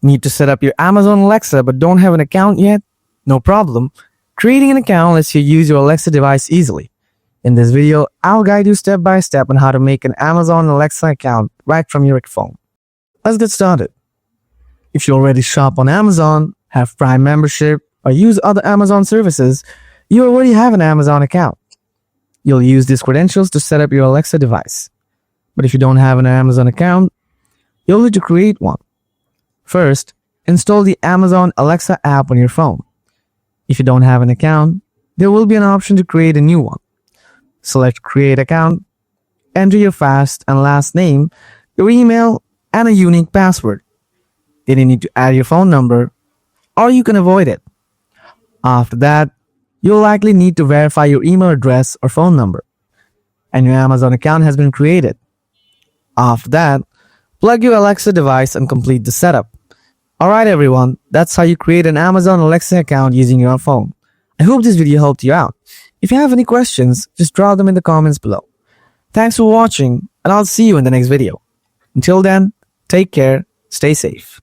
Need to set up your Amazon Alexa but don't have an account yet? No problem. Creating an account lets you use your Alexa device easily. In this video, I'll guide you step by step on how to make an Amazon Alexa account right from your phone. Let's get started. If you already shop on Amazon, have Prime membership, or use other Amazon services, you already have an Amazon account. You'll use these credentials to set up your Alexa device. But if you don't have an Amazon account, you'll need to create one. First, install the Amazon Alexa app on your phone. If you don't have an account, there will be an option to create a new one. Select Create Account, enter your first and last name, your email, and a unique password. Then you need to add your phone number, or you can avoid it. After that, you'll likely need to verify your email address or phone number, and your Amazon account has been created. After that, plug your Alexa device and complete the setup. Alright everyone, that's how you create an Amazon Alexa account using your phone. I hope this video helped you out. If you have any questions, just drop them in the comments below. Thanks for watching, and I'll see you in the next video. Until then, take care, stay safe.